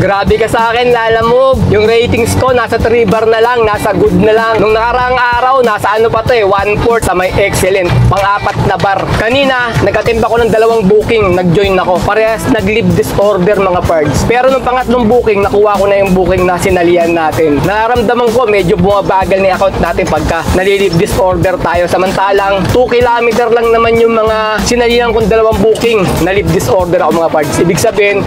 Grabe ka sa akin, Lalamove. Yung ratings ko, nasa 3 bar na lang, nasa good na lang. Nung nakaraang araw, nasa ano pa to 1/4 sa may excellent. Pang-apat na bar. Kanina, nag-attempt ako ng 2 booking, nag-join ako. Parehas nag-leave disorder mga pards. Pero nung pangatlong booking, nakuha ko na yung booking na sinalihan natin. Nararamdaman ko, medyo bumabagal na yung account natin pagka nalilive disorder tayo. Samantalang 2 kilometer lang naman yung mga sinalihan kong 2 booking na leave disorder ako mga pards. Ibig sabihin,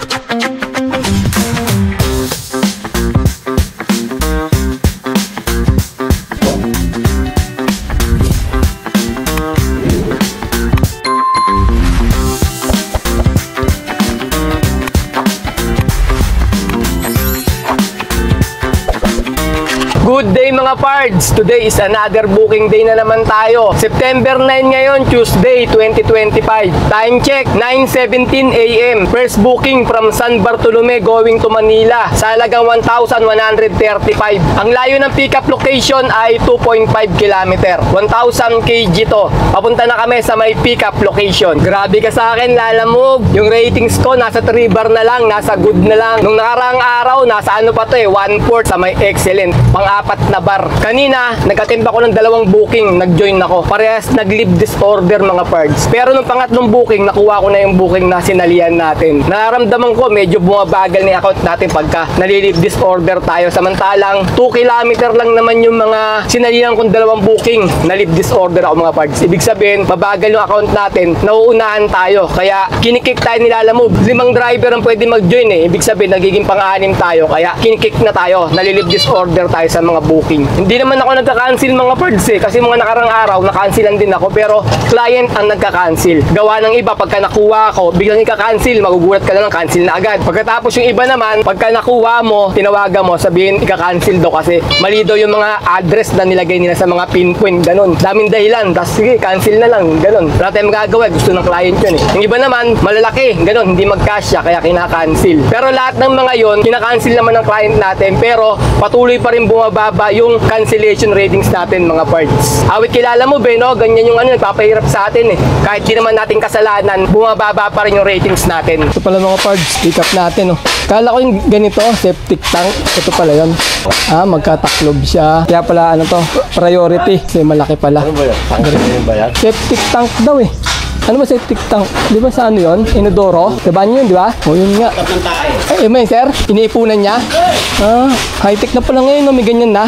good day mga pards! Today is another booking day na naman tayo. September 9 ngayon, Tuesday 2025. Time check, 9:17 AM. First booking from San Bartolome going to Manila sa halagang 1,135. Ang layo ng pickup location ay 2.5 km. 1,000 kg to. Papunta na kami sa may pickup location. Grabe ka sa akin, Lalamove. Yung ratings ko, nasa 3 bar na lang, nasa good na lang. Nung nakaraang araw, nasa ano pa to 1/4 sa may excellent. Pang-apat na bar. Kanina, nag-attempt ako ng 2 booking, nag-join ako. Parehas nag-leave disorder mga pards. Pero nung pangatlong booking, nakuha ko na yung booking na sinalihan natin. Nararamdaman ko, medyo bumabagal na yung account natin pagka nalilive disorder tayo. Samantalang 2 kilometer lang naman yung mga sinalihan kong 2 booking na leave disorder ako mga pards. Ibig sabihin, mabagal yung account natin, nauunahan tayo. Kaya kinikik tayo ni Lalamove. 5 driver ang pwede mag-join eh. Ibig sabihin, nagiging pang-anim tayo. Kaya kinikik na tayo, nalilive disorder tayo sa mga booking. Hindi naman ako nagka-cancel mga pards eh, kasi mga nakarang araw na-cancelan din ako, pero client ang nagka-cancel. Gawa ng iba, pagka nakuha ako, biglang ika-cancel, magugulat ka na lang, cancel na agad. Pagkatapos yung iba naman, pagka nakuha mo, tinawagan mo, sabihin ika-cancel daw kasi mali daw yung mga address na nilagay nila sa mga pinpoint, ganun. Daming dahilan, tapos sige, cancel na lang, ganun. Wala tayong magagawa, gusto ng client yun eh. Yung iba naman, malalaki, ganun, hindi mag-cash kaya kina-cancel. Pero lahat ng mga yon, kina-cancel naman ng client natin, pero patuloy pa rin bumababa yung cancellation ratings natin mga parts. Awit kilala mo be, no? Ganyan yung ano, nagpapahirap sa atin eh. Kahit di naman natin kasalanan, bumababa pa rin yung ratings natin. Ito pala mga parts, pick up natin oh. Kala ko yung ganito, septic tank. Ito pala yun. Magkataklob siya. Kaya pala ano to, priority. Kasi malaki pala. Ano ba yun? Septic tank daw eh. Ano ba septic tank? Di ba sa ano yun? Inodoro? Diba yun, di ba? O yun nga. May sir? Iniipunan niya? High-tech na pala ngayon, no? May ganyan na.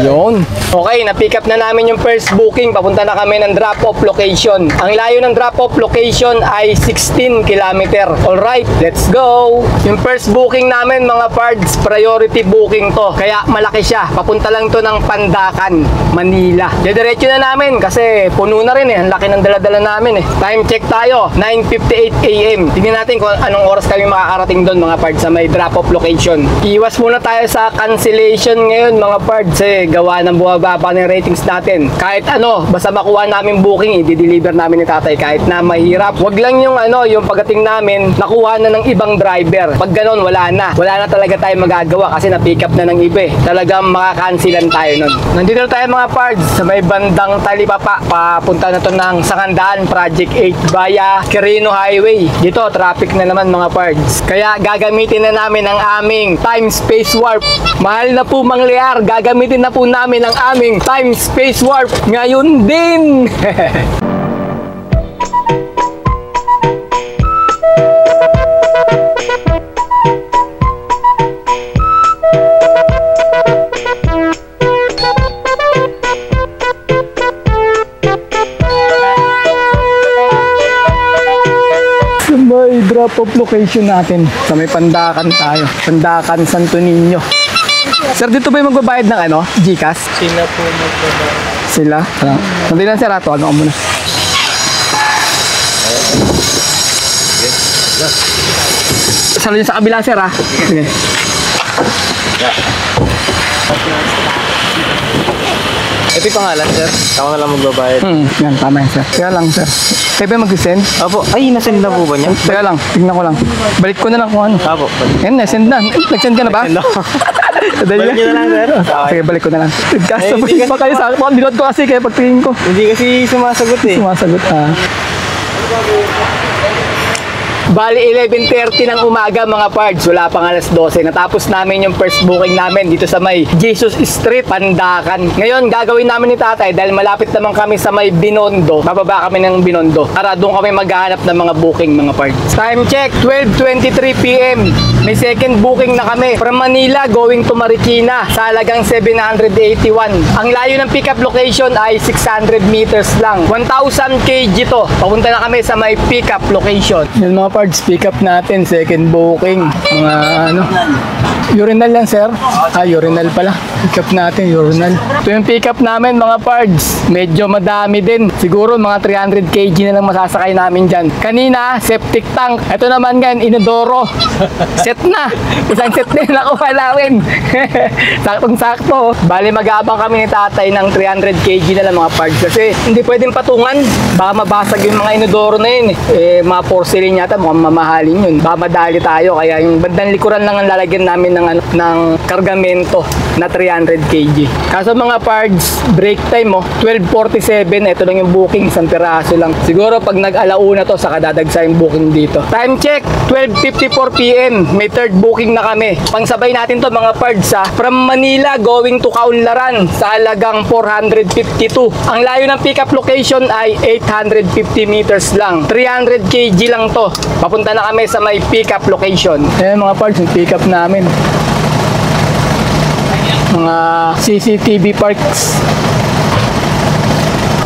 Yun. Okay, na-pick up na namin yung first booking. Papunta na kami ng drop-off location. Ang layo ng drop-off location ay 16 km. Alright, let's go. Yung first booking namin mga pards, priority booking to. Kaya malaki siya. Papunta lang to ng Pandacan, Manila. Diretso na namin kasi puno na rin eh. Ang laki ng dala-dala namin eh. Time check tayo, 9:58 AM. Tingnan natin kung anong oras kami makakarating doon mga pards sa may drop-off location. Iwas muna tayo sa cancellation ngayon mga pards eh. Gawa ng bumababa ng ratings natin. Kahit ano, basta makuha namin booking, i-deliver namin ni tatay kahit na mahirap. Wag lang yung ano, yung pagdating namin, nakuha na ng ibang driver. Pag ganon, wala na. Wala na talaga tayo magagawa kasi na-pick up na ng iba eh. Talagang makakansilan tayo nun. Nandito na tayo mga pards sa may bandang Talipapa. Papunta na to ng Sangandaan Project 8 via Quirino Highway. Dito, traffic na naman mga pards. Kaya gagamitin na namin ang aming time space warp. Mahal na po mangyayar, gagamitin na po namin ang aming time space warp ngayon din. May drop-off location natin sa may Pandacan tayo. Pandacan, Santo Niño. Sir, dito ba yung magbabayad ng ano? GCash? Sila po magbabayad. Sila? Nandito lang sir, ato. Ano ka muna? Salo nyo sa kabila sir ha. Sige. Ito yung pangalan sir. Ako na lang magbabayad. Yan, tama yan sir. Kaya lang sir. Kayo ba mag-send? Opo. Ay, nasend na po ba niya? Kaya lang, tignan ko lang. Balik ko na lang kung ano. Opo. Yan, nasend na. Nag-send ka na ba? Nasend na. Balik nyo na lang, sir. Sige, balik ko na lang. Nagkasta Eh, hindi pa kayo sa akin. Binod ko kasi kaya pagtingin ko. Hindi kasi sumasagot eh. Sumasagot Bali, 11:30 ng umaga mga pards. Wala pang alas 12. Natapos namin yung first booking namin dito sa may Jesus Street, Pandakan. Ngayon, gagawin namin ni tatay dahil malapit naman kami sa may Binondo. Bababa kami ng Binondo para doon kami maghahanap ng mga booking mga pards. Time check, 12:23 PM. May second booking na kami. From Manila going to Marikina sa halagang 781. Ang layo ng pickup location ay 600 meters lang. 1,000 kg to. Papunta na kami sa may pickup location. Yan mga parts, pick up natin, second booking. Mga ano, urinal yan sir? Urinal pala. Pick up natin, urinal. Ito yung pick up namin mga parts. Medyo madami din. Siguro mga 300 kg na lang masasakay namin dyan. Kanina, septic tank. Ito naman gan, inodoro. Set na. Isang set na yung nakuha namin. Saktong-sakto. Bali, mag-aabang kami ni tatay ng 300 kg na lang mga parts. Kasi hindi pwedeng patungan. Baka mabasag yung mga inodoro na yun. Mga porcelain yata, mukhang mamahalin yun. Baka madali tayo. Kaya yung bandang likuran lang ang lalagyan namin ng kargamento na 300 kg. Kaso mga parts, break time mo, 12:47. Ito lang yung booking, isang piraso lang. Siguro pag nag-alauna to, saka dadagsa yung booking dito. Time check, 12:54 PM. May third booking na kami. Pangsabay natin to mga parts ha. From Manila going to Kaunlaran sa halagang 452. Ang layo ng pickup location ay 850 meters lang. 300 kg lang to. Papunta na kami sa may pick-up location. Ayan mga parts, yung pick-up namin. Mga CCTV parks.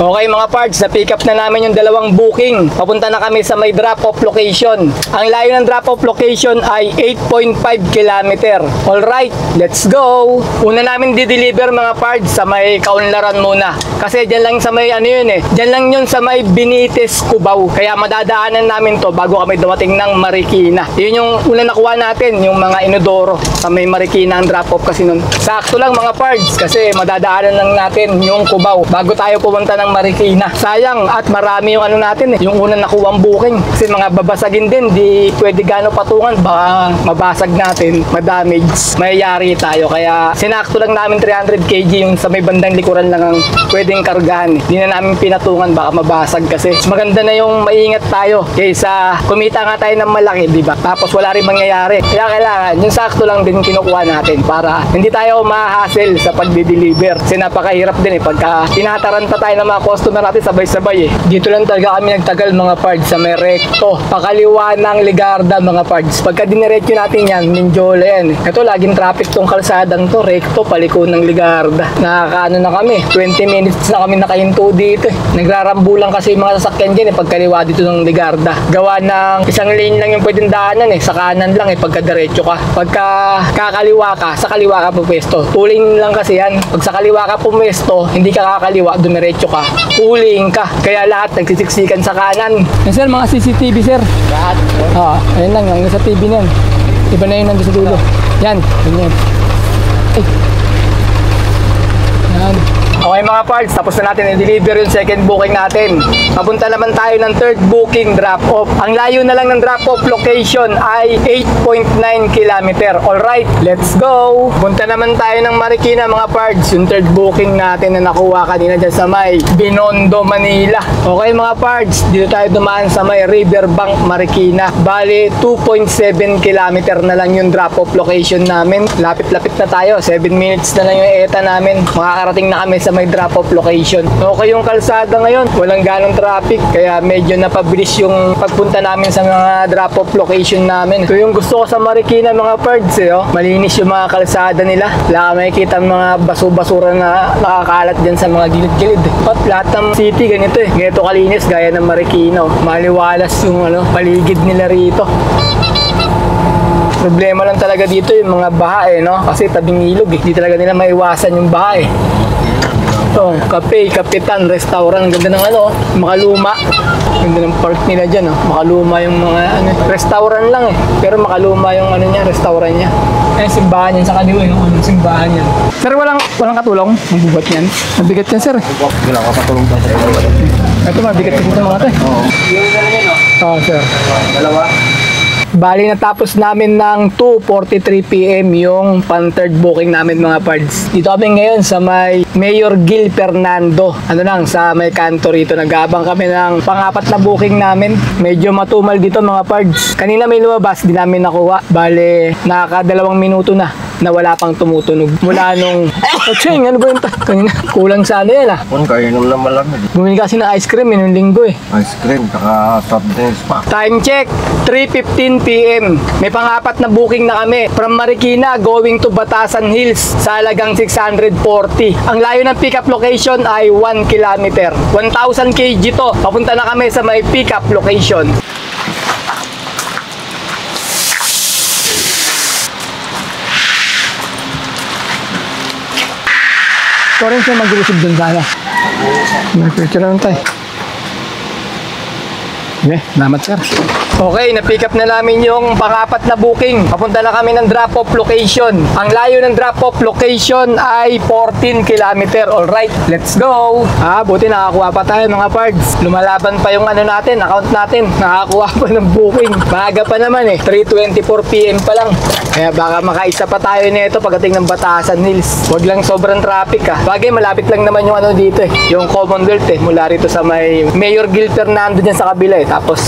Okay mga parts, na-pick up na namin yung dalawang booking. Papunta na kami sa may drop-off location. Ang layo ng drop-off location ay 8.5 km. Alright, let's go! Una namin di-deliver mga parts sa may Kaunlaran muna. Kasi dyan lang sa may ano yun eh. Dyan lang yun sa may Benitez, Cubao. Kaya madadaanan namin to bago kami dumating ng Marikina. Yun yung una nakuha natin, yung mga inodoro. Sa may Marikina ang drop-off kasi nun. Sakto lang mga parts kasi madadaanan lang natin yung Cubao bago tayo pumunta ng Marikina. Sayang at marami yung ano natin eh, yung unang nakuha ang booking. Kasi mga babasagin din, di pwede gano'ng patungan, baka mabasag natin, madamage, mayayari tayo. Kaya sinakto lang namin 300 kg yung sa may bandang likuran lang ang pwedeng kargahan eh. Di na namin pinatungan, baka mabasag kasi. Maganda na yung maingat tayo kaysa kumita nga tayo ng malaki, di ba? Tapos wala rin mangyayari. Kaya kailangan, yung sakto lang din kinukuha natin para hindi tayo ma-hassle sa pagdi-deliver. Kasi napakahirap din eh, pagka tinataranta tayo ng mga customer natin sabay-sabay eh. Dito lang talaga kami nagtagal mga parts sa may recto. Pakaliwa ng Ligarda mga parts. Pagka diniretso natin yan, Mindiola yan eh. Ito laging traffic tong kalsadang to. Recto, paliko ng Ligarda. Nakakaano na kami. 20 minutes na kami nakahinto dito eh. Nagrarambu lang kasi yung mga sasakyan dyan eh. Pagkaliwa dito ng Ligarda. Gawa ng isang lane lang yung pwedeng daanan eh. Sa kanan lang eh. Pagka diretso ka. Pagka kakaliwa ka, sa kaliwa ka pumesto. Pulling lang kasi yan. Pag sa kaliwa ka pumesto, hindi ka kakaliwa, dumiretso ka. Huling ka. Kaya lahat nagsisiksikan sa kanan. Yan sir, mga CCTV sir. Lahat? Ayun lang, yung sa TV na yan. Iba na yun nandun sa dulo. Yan, ganyan. Ay. Yan. Okay mga parts, tapos na natin i-deliver yung second booking natin. Papunta naman tayo ng third booking drop-off. Ang layo na lang ng drop-off location ay 8.9 km. Alright, let's go! Punta naman tayo ng Marikina mga parts. Yung third booking natin na nakuha kanina dyan sa may Binondo, Manila. Okay mga parts, dito tayo dumaan sa may Riverbank, Marikina. Bali, 2.7 km na lang yung drop-off location namin. Lapit-lapit na tayo. 7 minutes na lang yung ETA namin. Makakarating na kami sa may drop-off location. Okay yung kalsada ngayon, walang ganong traffic, kaya medyo napabilis yung pagpunta namin sa mga drop-off location namin. Ito yung gusto ko sa Marikina mga pards eh, oh. Malinis yung mga kalsada nila. Wala ka makikita mga baso-basura na nakakalat dyan sa mga gilid-gilid. At lahat ng city ganito eh. Ganito kalinis gaya ng Marikina. Oh. Maliwalas yung paligid nila rito. Problema lang talaga dito yung mga baha eh, no? Kasi tabing ilog eh. Hindi talaga nila maiwasan yung baha eh. Ito, Cafe, Kapitan, Restaurant. Ganda ng makaluma. Ganda ng park nila dyan, oh. Makaluma yung mga restaurant lang eh. Pero makaluma yung niya, restaurant niya. Simbahan yan sa kaliwa, yung simbahan yan. Sir, walang katulong? Magbubat yan? Mabigat yan, sir. Wala ka patulong pa sa Ito, mabigat yan mga ito. Oo. Yung dala yan, no? Oo, sir. Dalawa. Bali natapos namin ng 2:43 PM yung pan-third booking namin mga pards. Dito kami ngayon sa may Mayor Gil Fernando. Ano lang, sa may kanto rito. Nag-aabang kami ng pang-apat na booking namin. Medyo matumal dito mga pards. Kanina may lumabas, di namin nakuha. Bali, nakaka-2 minuto na wala pang tumutunog. Mula nung... Oh, Cheng, ano ba yun? Kanina, kulang sa ano yan ah. Kung kainom na malamig. Bumili kasi ng ice cream yun yung linggo eh. Ice cream, saka soft drinks pa. Time check, 3:15 PM. May pang-apat na booking na kami. From Marikina going to Batasan Hills sa halagang 640. Ang layo ng pick-up location ay 1 kilometer. 1,000 kg to. Papunta na kami sa may pick-up location. Ito rin siya mag-receive dun sana. Mag-picture lang tayo. Okay, salamat sir. Okay, na-pick up na namin yung pang-apat na booking. Papunta na kami ng drop-off location. Ang layo ng drop-off location ay 14 km. Alright, let's go! Buti nakakuha pa tayo mga pards. Lumalaban pa yung ano natin, account natin. Nakakuha pa ng booking. Maaga pa naman eh, 3:24 PM pa lang. Kaya baka makaisa pa tayo nito pagdating ng Batasan Hills. Huwag lang sobrang traffic ah. Bagay, malapit lang naman yung ano dito eh. Yung Commonwealth eh. Mula rito sa may Mayor Gil Fernando dyan sa kabila eh. Tapos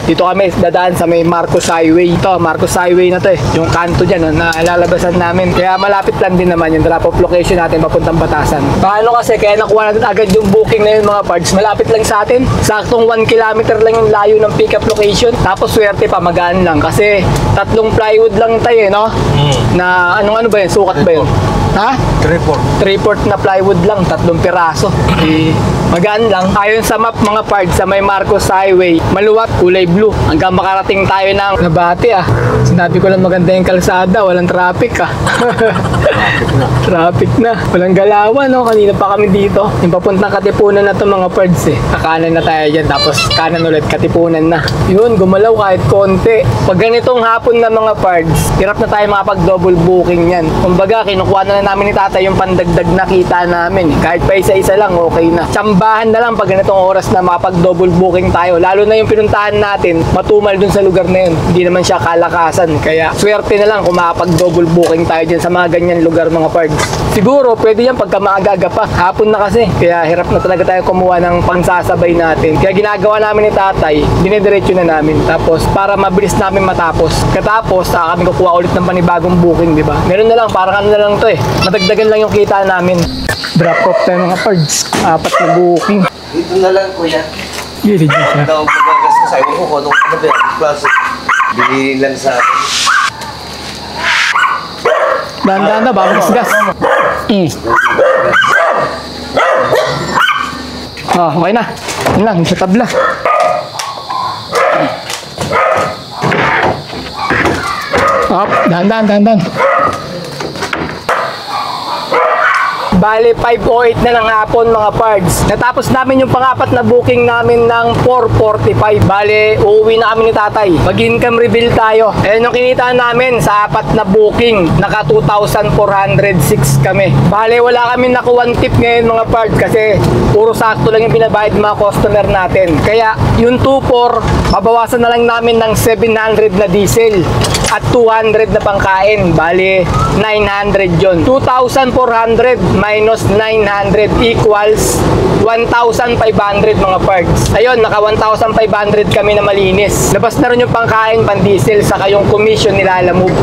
dito kami dadaan sa may Marcos Highway. Ito, Marcos Highway na to eh. Yung kanto dyan, na lalabasan namin. Kaya malapit lang din naman yung drop-off location natin papuntang Batasan. Paano kasi, kaya nakuha natin agad yung booking na yun mga pards. Malapit lang sa atin. Saktong 1 kilometer lang yung layo ng pick-up location. Tapos swerte pa, magaan lang. Kasi 3 plywood lang tayo eh, no? Na ano ba yun? Sukat ba yun? Ha? 3/4 na plywood lang, 3 piraso. Magaan lang. Ayon sa map mga pards, sa may Marcos Highway, maluwat, kulay blue. Hanggang makarating tayo ng Nabati ah. Sinabi ko lang maganda yung kalsada, walang traffic ah. Traffic na. Walang galawan no, kanina pa kami dito. Yung papuntang Katipunan na to mga pards eh. Kakanan na tayo dyan, tapos kanan ulit, Katipunan na. Yun, gumalaw kahit konti. Pag ganitong hapon na mga pards, hirap na tayo makapag-double booking yan. Kumbaga, kinukuha na namin ni tatay yung pandagdag na kita namin. Kahit pa isa-isa lang, okay na. Tsambahan na lang pag ganitong oras na makapag-double booking tayo. Lalo na yung pinuntahan natin, matumal dun sa lugar na yun. Hindi naman siya kalakasan. Kaya swerte na lang kung makapag-double booking tayo dyan sa mga ganyan lugar mga pards. Siguro, pwede yan pagka maaga pa. Hapon na kasi. Kaya hirap na talaga tayo kumuha ng pangsasabay natin. Kaya ginagawa namin ni tatay, dinidiretso na namin. Tapos, para mabilis namin matapos. Katapos, saka kami kukuha ulit ng panibagong booking, di ba? Meron na lang, parang ano na lang to eh. Madagdagan lang yung kita namin. Drop off tayo mga pards. 4 na booking. Dito na lang, kuya. Gilid na siya. Ikaw magagas ka sa iwan ko kung anong ano ba yan. Plus, bili lang sa akin. Dahan-dahan na, babagas-gas. Okay na. Yun lang, sa tabla. Dahan-dahan. Bale, 5:08 na ng hapon mga pards. Natapos namin yung pang-apat na booking namin ng 4:45. Bale, uuwi na kami ni tatay. Mag-income reveal tayo. Ayan yung kinita namin sa 4 na booking. Naka 2,406 kami. Bale, wala kami nakuha tip ngayon mga pards kasi puro sakto lang yung binabayad mga customer natin. Kaya yung 2,400, babawasan na lang namin ng 700 na diesel at 200 na pangkain. Bale, 900 yun. 2,400 minus 900 equals 1,500 mga parts. Ayun, naka 1,500 kami na malinis. Labas na rin yung pangkain, pan-diesel, saka yung commission nila alamove.